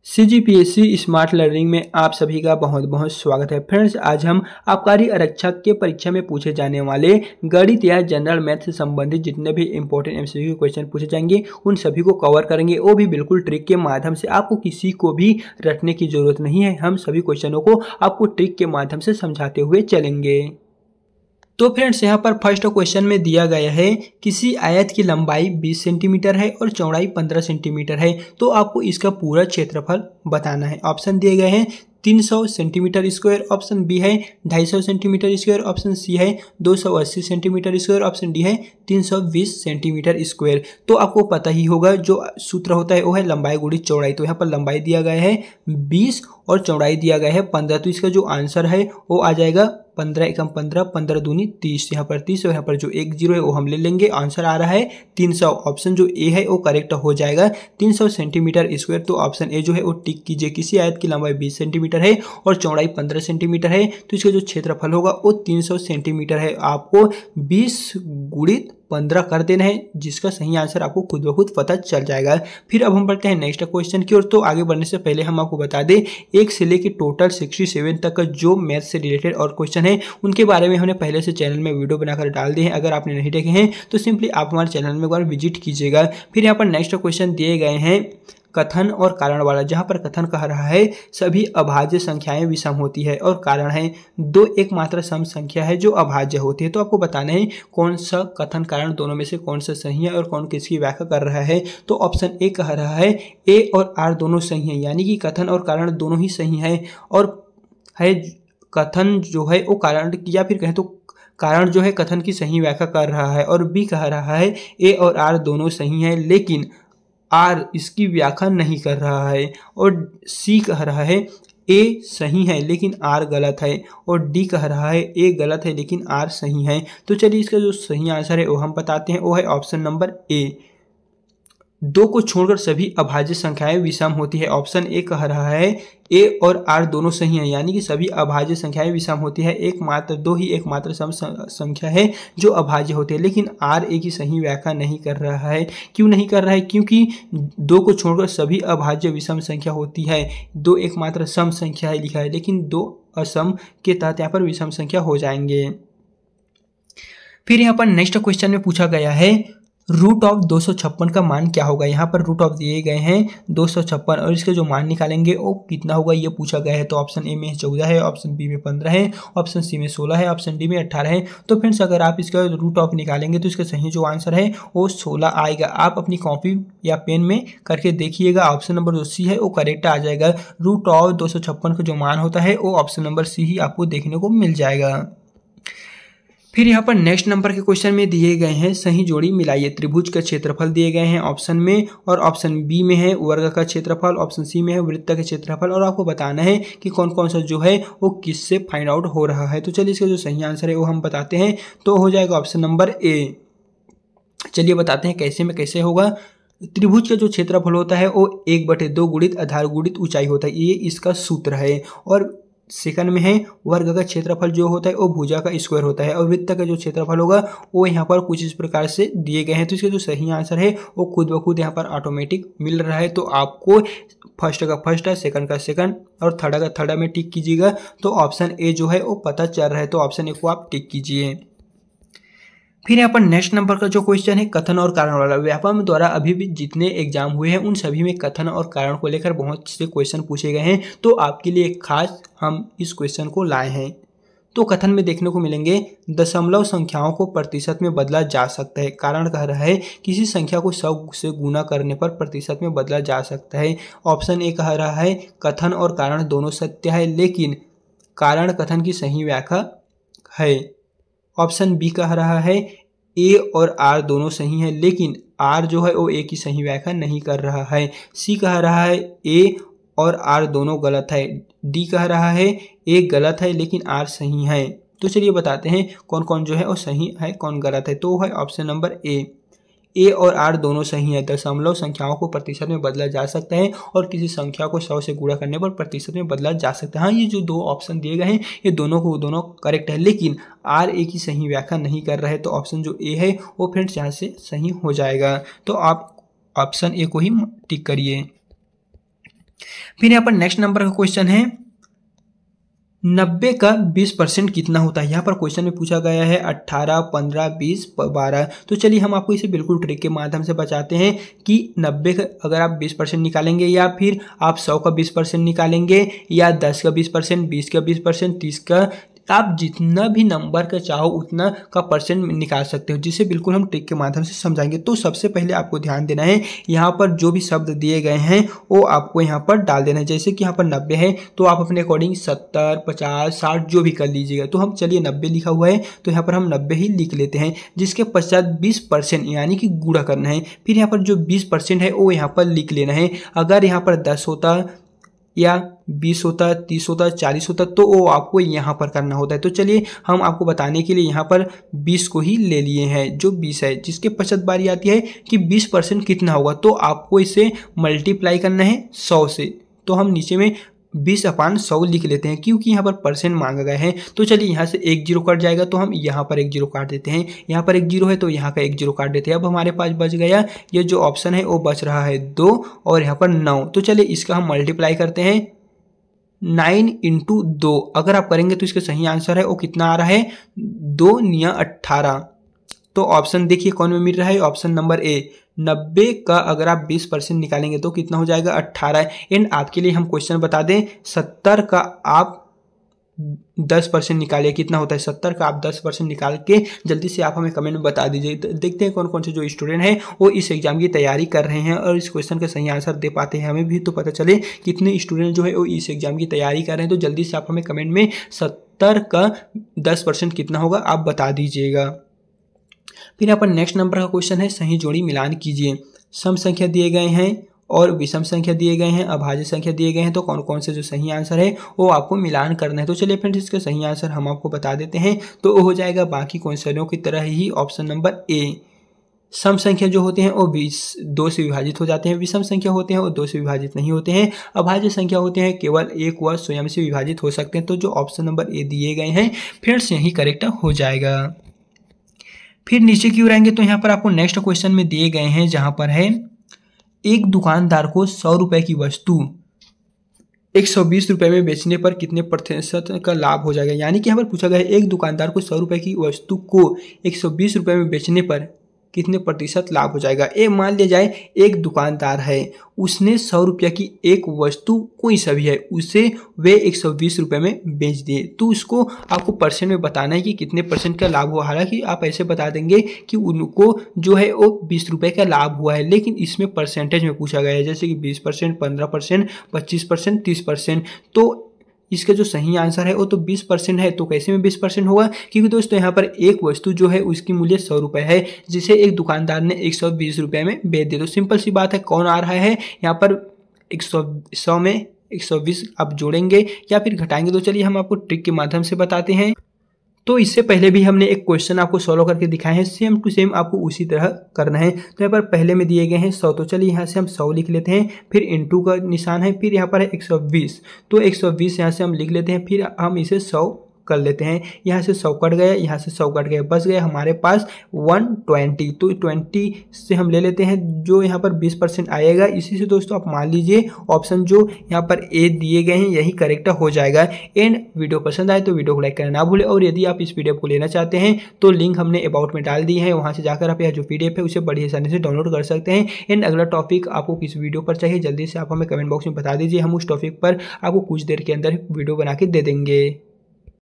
CGPSC smart learning में आप सभी का बहुत बहुत स्वागत है। फ्रेंड्स, आज हम आबकारी आरक्षक के परीक्षा में पूछे जाने वाले गणित या जनरल मैथ से संबंधित जितने भी इंपॉर्टेंट MCQ क्वेश्चन पूछे जाएंगे उन सभी को कवर करेंगे, वो भी बिल्कुल ट्रिक के माध्यम से। आपको किसी को भी रटने की जरूरत नहीं है, हम सभी क्वेश्चनों को आपको ट्रिक के माध्यम से समझाते हुए चलेंगे। तो फ्रेंड्स, यहाँ पर फर्स्ट क्वेश्चन में दिया गया है किसी आयत की लंबाई 20 सेंटीमीटर है और चौड़ाई 15 सेंटीमीटर है, तो आपको इसका पूरा क्षेत्रफल बताना है। ऑप्शन दिए गए हैं 300 सेंटीमीटर स्क्वायर, ऑप्शन बी है 250 सेंटीमीटर स्क्वायर, ऑप्शन सी है 280 सेंटीमीटर स्क्वायर, ऑप्शन डी है 320 सेंटीमीटर स्क्वायर। तो आपको पता ही होगा जो सूत्र होता है वो है लंबाई गुणित चौड़ाई। तो यहाँ पर लंबाई दिया गया है 20 और चौड़ाई दिया गया है 15, तो इसका जो आंसर है वो आ जाएगा 15 एकम 15, 15 दूनी 30। यहाँ पर 30 और यहाँ पर जो एक जीरो है वो हम ले लेंगे। आंसर आ रहा है 300। ऑप्शन जो ए है वो करेक्ट हो जाएगा, 300 सेंटीमीटर स्क्वायर। तो ऑप्शन ए जो है वो टिक कीजिए। किसी आयत की लंबाई 20 सेंटीमीटर है और चौड़ाई 15 सेंटीमीटर है, तो इसका जो क्षेत्रफल होगा वो 300 सेंटीमीटर है। आपको 20 गुणित 15 कर देना है, जिसका सही आंसर आपको खुद ब खुद पता चल जाएगा। फिर अब हम बढ़ते हैं नेक्स्ट क्वेश्चन की ओर। तो आगे बढ़ने से पहले हम आपको बता दें 1 से लेकर टोटल 67 तक का जो मैथ से रिलेटेड और क्वेश्चन है उनके बारे में हमने पहले से चैनल में वीडियो बनाकर डाल दिए हैं। अगर आपने नहीं देखे हैं तो सिंपली आप हमारे चैनल में एक बार विजिट कीजिएगा। फिर यहाँ पर नेक्स्ट क्वेश्चन दिए गए हैं कथन और कारण वाला, जहां पर कथन कह रहा है सभी अभाज्य संख्याएं विषम होती है और कारण है दो एकमात्र सम संख्या है जो अभाज्य होती है। तो आपको बताना है कौन सा कथन कारण दोनों में से कौन सा सही है और कौन किसकी व्याख्या कर रहा है। तो ऑप्शन ए कह रहा है ए और आर दोनों सही है, यानी कि कथन और कारण दोनों ही सही है। और है कथन जो है वो कारण, या फिर कहें तो कारण जो है कथन की सही व्याख्या कर रहा है। और बी कह रहा है ए और आर दोनों सही है लेकिन आर इसकी व्याख्या नहीं कर रहा है। और सी कह रहा है ए सही है लेकिन आर गलत है। और डी कह रहा है ए गलत है लेकिन आर सही है। तो चलिए इसका जो सही आंसर है वो हम बताते हैं, वो है ऑप्शन नंबर ए। दो को छोड़कर सभी अभाज्य संख्याएं विषम होती है। ऑप्शन ए कह रहा है ए और आर दोनों सही है, यानी कि सभी अभाज्य संख्याएं विषम होती है। दो ही एकमात्र सम संख्या है जो अभाज्य होती है, लेकिन आर ए की सही व्याख्या नहीं कर रहा है। क्यों नहीं कर रहा है? क्योंकि दो को छोड़कर सभी अभाज्य विषम संख्या होती है। दो एकमात्र सम संख्या है लिखा है, लेकिन दो असम के तहत यहाँ पर विषम संख्या हो जाएंगे। फिर यहाँ पर नेक्स्ट क्वेश्चन में पूछा गया है रूट ऑफ 256 का मान क्या होगा। यहाँ पर रूट ऑफ दिए गए हैं 256 और इसके जो मान निकालेंगे वो कितना होगा ये पूछा गया है। तो ऑप्शन ए में 14 है, ऑप्शन बी में 15 है, ऑप्शन सी में 16 है, ऑप्शन डी में 18 है। तो फ्रेंड्स, अगर आप इसका रूट ऑफ निकालेंगे तो इसका सही जो आंसर है वो 16 आएगा। आप अपनी कॉपी या पेन में करके देखिएगा, ऑप्शन नंबर जो सी है वो करेक्ट आ जाएगा। रूट ऑफ 256 का जो मान होता है वो ऑप्शन नंबर सी ही आपको देखने को मिल जाएगा। फिर यहाँ पर नेक्स्ट नंबर के क्वेश्चन में दिए गए हैं सही जोड़ी मिलाइए। त्रिभुज का क्षेत्रफल दिए गए हैं ऑप्शन में, और ऑप्शन बी में है वर्ग का क्षेत्रफल, ऑप्शन सी में है वृत्त का क्षेत्रफल। और आपको बताना है कि कौन कौन सा जो है वो किससे फाइंड आउट हो रहा है। तो चलिए इसका जो सही आंसर है वो हम बताते हैं, तो हो जाएगा ऑप्शन नंबर ए। चलिए बताते हैं कैसे में कैसे होगा। त्रिभुज का जो क्षेत्रफल होता है वो 1/2 गुणित आधार गुणित ऊंचाई होता है, ये इसका सूत्र है। और सेकंड में है वर्ग का क्षेत्रफल जो होता है वो भुजा का स्क्वायर होता है। और वृत्त का जो क्षेत्रफल होगा वो यहाँ पर कुछ इस प्रकार से दिए गए हैं। तो इसका जो सही आंसर है वो खुद ब खुद यहाँ पर ऑटोमेटिक मिल रहा है। तो आपको फर्स्ट का फर्स्ट, सेकंड का सेकंड और थर्ड का थर्ड में टिक कीजिएगा। तो ऑप्शन ए जो है वो पता चल रहा है, तो ऑप्शन ए को आप टिक कीजिए। फिर यहाँ पर नेक्स्ट नंबर का जो क्वेश्चन है कथन और कारण वाला। व्यापम द्वारा अभी भी जितने एग्जाम हुए हैं उन सभी में कथन और कारण को लेकर बहुत से क्वेश्चन पूछे गए हैं, तो आपके लिए खास हम इस क्वेश्चन को लाए हैं। तो कथन में देखने को मिलेंगे दशमलव संख्याओं को प्रतिशत में बदला जा सकता है। कारण कह रहा है किसी संख्या को 100 से गुना करने पर प्रतिशत में बदला जा सकता है। ऑप्शन ए कह रहा है कथन और कारण दोनों सत्य है लेकिन कारण कथन की सही व्याख्या है। ऑप्शन बी कह रहा है ए और आर दोनों सही है लेकिन आर जो है वो ए की सही व्याख्या नहीं कर रहा है। सी कह रहा है ए और आर दोनों गलत है। डी कह रहा है ए गलत है लेकिन आर सही है। तो चलिए बताते हैं कौन कौन जो है वो सही है कौन गलत है। तो है ऑप्शन नंबर ए और आर दोनों सही है। दशमलव संख्याओं को प्रतिशत में बदला जा सकता है और किसी संख्या को 100 से गुणा करने पर प्रतिशत में बदला जा सकता है। हाँ, ये जो दो ऑप्शन दिए गए हैं ये दोनों करेक्ट है, लेकिन आर ए की सही व्याख्या नहीं कर रहे। तो ऑप्शन जो ए है वो फ्रेंड्स यहाँ से सही हो जाएगा। तो आप ऑप्शन ए को ही टिक करिए। फिर यहाँ पर नेक्स्ट नंबर का क्वेश्चन है 90 का 20% कितना होता है। यहाँ पर क्वेश्चन में पूछा गया है 18, 15, 20, 12। तो चलिए हम आपको इसे बिल्कुल ट्रिक के माध्यम से बताते हैं कि 90 का अगर आप 20% निकालेंगे या फिर आप 100 का 20% निकालेंगे या 10 का 20%, 20 का 20%, 30 का, आप जितना भी नंबर का चाहो उतना का परसेंट निकाल सकते हो, जिसे बिल्कुल हम ट्रिक के माध्यम से समझाएंगे। तो सबसे पहले आपको ध्यान देना है, यहाँ पर जो भी शब्द दिए गए हैं वो आपको यहाँ पर डाल देना है। जैसे कि यहाँ पर 90 है तो आप अपने अकॉर्डिंग 70, 50, 60 जो भी कर लीजिएगा। तो हम चलिए 90 लिखा हुआ है तो यहाँ पर हम 90 ही लिख लेते हैं, जिसके पश्चात 20% यानी कि गुणा करना है। फिर यहाँ पर जो 20% है वो यहाँ पर लिख लेना है। अगर यहाँ पर 10 होता या 20 होता, 30 होता, 40 होता तो वो आपको यहाँ पर करना होता है। तो चलिए हम आपको बताने के लिए यहाँ पर 20 को ही ले लिए हैं, जो 20 है, जिसके पश्चात बारी आती है कि 20% कितना होगा। तो आपको इसे मल्टीप्लाई करना है 100 से। तो हम नीचे में 20/100 लिख लेते हैं, क्योंकि यहाँ पर परसेंट मांगा गया है। तो चलिए यहाँ से एक जीरो कट जाएगा तो हम यहाँ पर एक जीरो काट देते हैं, यहाँ पर एक जीरो है तो यहाँ का एक जीरो काट देते हैं। अब हमारे पास बच गया ये जो ऑप्शन है वो बच रहा है 2 और यहाँ पर 9। तो चलिए इसका हम मल्टीप्लाई करते हैं 9 × 2। अगर आप करेंगे तो इसका सही आंसर है वो कितना आ रहा है 2 × 18। तो ऑप्शन देखिए कौन में मिल रहा है, ऑप्शन नंबर ए। 90 का अगर आप 20% निकालेंगे तो कितना हो जाएगा 18। एंड आपके लिए हम क्वेश्चन बता दें, 70 का आप 10% निकालिए कितना होता है। 70 का आप 10% निकाल के जल्दी से आप हमें कमेंट में बता दीजिए। देखते हैं कौन कौन से जो स्टूडेंट हैं वो इस एग्जाम की तैयारी कर रहे हैं और इस क्वेश्चन का सही आंसर दे पाते हैं। हमें भी तो पता चले कितने स्टूडेंट जो है वो इस एग्जाम की तैयारी कर रहे हैं। तो जल्दी से आप हमें कमेंट में 70 का 10% कितना होगा आप बता दीजिएगा। फिर यहाँ पर नेक्स्ट नंबर का क्वेश्चन है सही जोड़ी मिलान कीजिए। सम संख्या दिए गए हैं और विषम संख्या दिए गए हैं, अभाज्य संख्या दिए गए हैं। तो कौन कौन से जो सही आंसर है वो आपको मिलान करना है। तो चलिए फ्रेंड्स इसका सही आंसर हम आपको बता देते हैं। तो वो हो जाएगा बाकी क्वेश्चनों की तरह ही ऑप्शन नंबर ए। सम संख्या जो होते हैं वो 2 से विभाजित हो जाते हैं, विषम संख्या होते हैं वो 2 से विभाजित नहीं होते हैं, अभाज्य संख्या होते हैं केवल एक व स्वयं से विभाजित हो सकते हैं। तो जो ऑप्शन नंबर ए दिए गए हैं फ्रेंड्स यही करेक्ट हो जाएगा। फिर नीचे की ओर आएंगे तो यहाँ पर आपको नेक्स्ट क्वेश्चन में दिए गए हैं, जहाँ पर है एक दुकानदार को 100 रुपए की वस्तु 120 रुपए में बेचने पर कितने प्रतिशत का लाभ हो जाएगा। यानी कि यहाँ पर पूछा गया है एक दुकानदार को 100 रुपए की वस्तु को 120 रुपए में बेचने पर कितने प्रतिशत लाभ हो जाएगा। मान लिया जाए एक दुकानदार है, उसने 100 रुपये की एक वस्तु कोई सा भी है उसे वे 120 रुपये में बेच दिए। तो उसको आपको परसेंट में बताना है कि कितने परसेंट का लाभ हुआ। हालांकि आप ऐसे बता देंगे कि उनको जो है वो 20 रुपये का लाभ हुआ है, लेकिन इसमें परसेंटेज में पूछा गया है, जैसे कि 20%, 15%, 25%, 30%। तो इसका जो सही आंसर है वो तो 20% है। तो कैसे में 20% होगा, क्योंकि दोस्तों यहाँ पर एक वस्तु जो है उसकी मूल्य 100 रुपये है, जिसे एक दुकानदार ने 120 रुपये में बेच दिया। तो सिंपल सी बात है कौन आ रहा है यहाँ पर 100 में 120 आप जोड़ेंगे या फिर घटाएंगे। तो चलिए हम आपको ट्रिक के माध्यम से बताते हैं। तो इससे पहले भी हमने एक क्वेश्चन आपको सॉल्व करके दिखाए हैं, सेम टू सेम आपको उसी तरह करना है। तो यहाँ पर पहले में दिए गए हैं 100, तो चलिए यहाँ से हम 100 लिख लेते हैं, फिर इंटू का निशान है, फिर यहाँ पर है 120, तो 120 यहाँ से हम लिख लेते हैं, फिर हम इसे 100 कर लेते हैं। यहाँ से 100 कट गया, यहाँ से 100 कट गया, बच गया हमारे पास 120। तो 20 से हम ले लेते हैं, जो यहाँ पर 20% आएगा। इसी से दोस्तों आप मान लीजिए ऑप्शन जो यहाँ पर ए दिए गए हैं यही करेक्ट हो जाएगा। एंड वीडियो पसंद आए तो वीडियो को लाइक करना ना भूलें, और यदि आप इस पीडीएफ को लेना चाहते हैं तो लिंक हमने अबाउट में डाल दी है, वहाँ से जाकर आप यह जो पीडीएफ है उसे बड़ी आसानी से डाउनलोड कर सकते हैं। एंड अगला टॉपिक आपको किस वीडियो पर चाहिए जल्दी से आप हमें कमेंट बॉक्स में बता दीजिए, हम उस टॉपिक पर आपको कुछ देर के अंदर वीडियो बना के दे देंगे।